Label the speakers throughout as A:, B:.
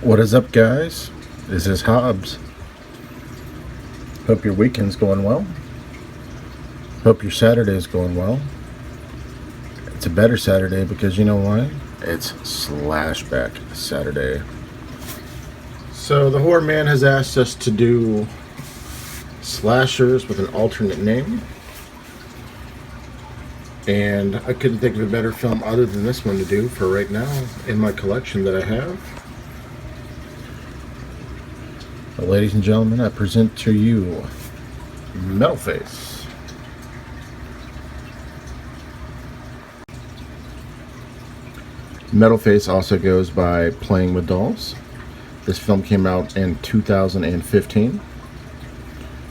A: What is up, guys? This is Hobbs. Hope your weekend's going well. Hope your Saturday's going well. It's a better Saturday because you know why? It's Slashback Saturday. So the Horror Man has asked us to do slashers with an alternate name. And I couldn't think of a better film other than this one to do for right now in my collection that I have. Well, ladies and gentlemen, I present to you Metalface. Metalface also goes by Playing with Dolls. This film came out in 2015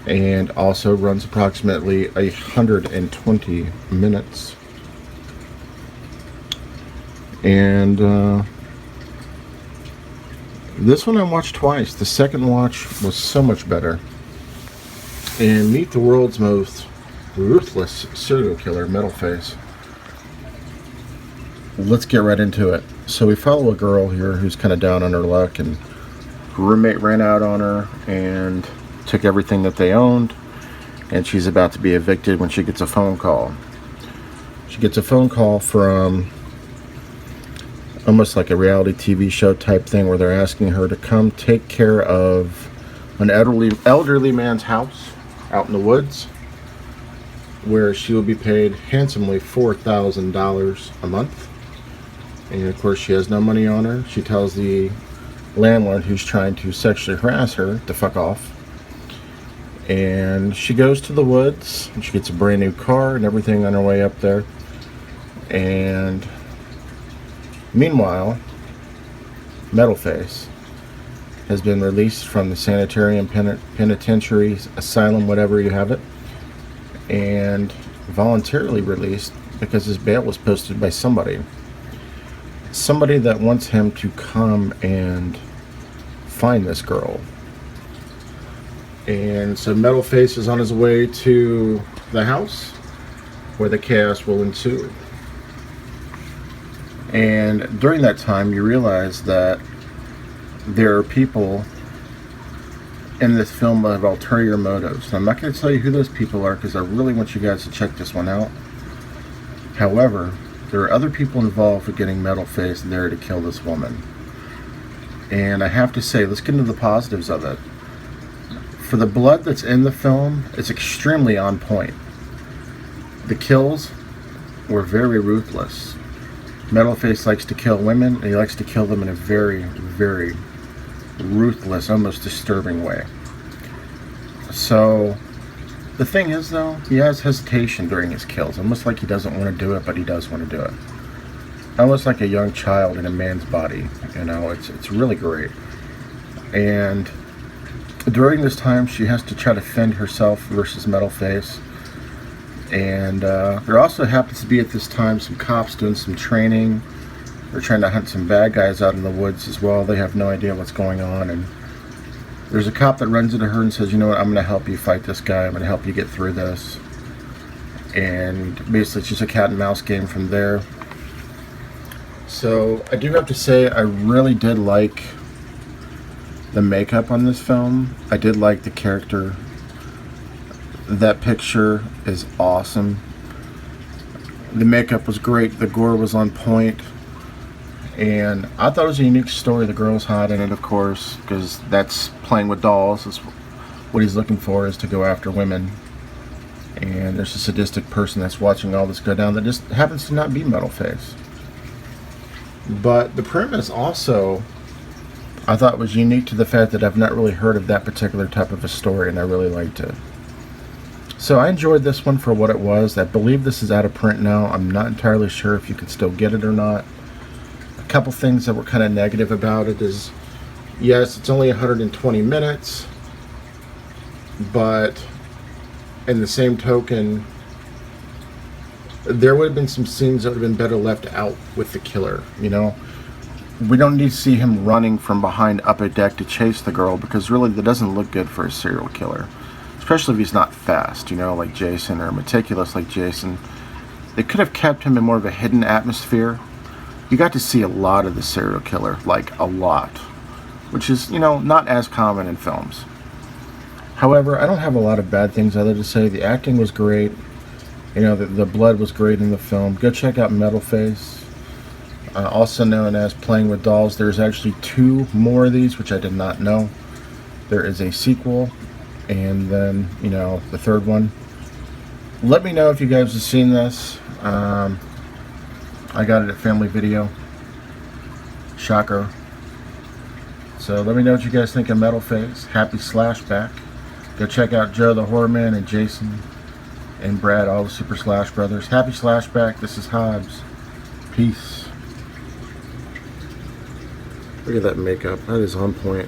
A: and also runs approximately 120 minutes. And this one I watched twice. The second watch was so much better. And meet the world's most ruthless serial killer, Metalface. Let's get right into it. So we follow a girl here who's kind of down on her luck, and her roommate ran out on her and took everything that they owned, and she's about to be evicted when she gets a phone call. She gets a phone call from almost like a reality TV show type thing where they're asking her to come take care of an elderly man's house out in the woods, where she will be paid handsomely $4,000 a month. And of course she has no money on her. She tells the landlord who's trying to sexually harass her to fuck off. And she goes to the woods and she gets a brand new car and everything on her way up there. And meanwhile, Metalface has been released from the sanitarium, penitentiary, asylum, whatever you have it, and voluntarily released because his bail was posted by somebody that wants him to come and find this girl. And so Metalface is on his way to the house where the chaos will ensue. And during that time, you realize that there are people in this film that have ulterior motives. Now, I'm not going to tell you who those people are because I really want you guys to check this one out. However, there are other people involved with getting Metalface there to kill this woman. And I have to say, let's get into the positives of it. For the blood that's in the film, it's extremely on point. The kills were very ruthless. Metalface likes to kill women, and he likes to kill them in a very, very ruthless, almost disturbing way. So, the thing is, though, he has hesitation during his kills. Almost like he doesn't want to do it, but he does want to do it. Almost like a young child in a man's body. You know, it's really great. And during this time, she has to try to fend herself versus Metalface. And there also happens to be at this time some cops doing some training. They're trying to hunt some bad guys out in the woods as well. They have no idea what's going on. And there's a cop that runs into her and says, you know what, I'm going to help you fight this guy. I'm going to help you get through this. And basically it's just a cat and mouse game from there. So I do have to say I really did like the makeup on this film. I did like the character. That picture is awesome. The makeup was great. The gore was on point. And I thought it was a unique story. The girl's hot in it, of course, because that's Playing with Dolls. That's what he's looking for, is to go after women. And there's a sadistic person that's watching all this go down that just happens to not be Metalface. But the premise also, I thought, was unique to the fact that I've not really heard of that particular type of a story, and I really liked it. So I enjoyed this one for what it was. I believe this is out of print now. I'm not entirely sure if you can still get it or not. A couple things that were kind of negative about it is, yes, it's only 120 minutes, but in the same token, there would have been some scenes that would have been better left out with the killer, you know? We don't need to see him running from behind up a deck to chase the girl, because really that doesn't look good for a serial killer. Especially if he's not fast, you know, like Jason, or meticulous like Jason. They could have kept him in more of a hidden atmosphere. You got to see a lot of the serial killer, like a lot. which is, you know, not as common in films. However, I don't have a lot of bad things other to say. The acting was great. You know, the blood was great in the film. Go check out Metalface, also known as Playing with Dolls. There's actually 2 more of these, which I did not know. There is a sequel, and then, you know, the 3rd one. Let me know if you guys have seen this. I got it at Family Video. Shocker. So let me know what you guys think of Metalface. Happy Slashback. Go check out Joe the Horror Man and Jason and Brad, all the Super Slash brothers. Happy Slashback. This is Hobbs. Peace. Look at that makeup. That is on point.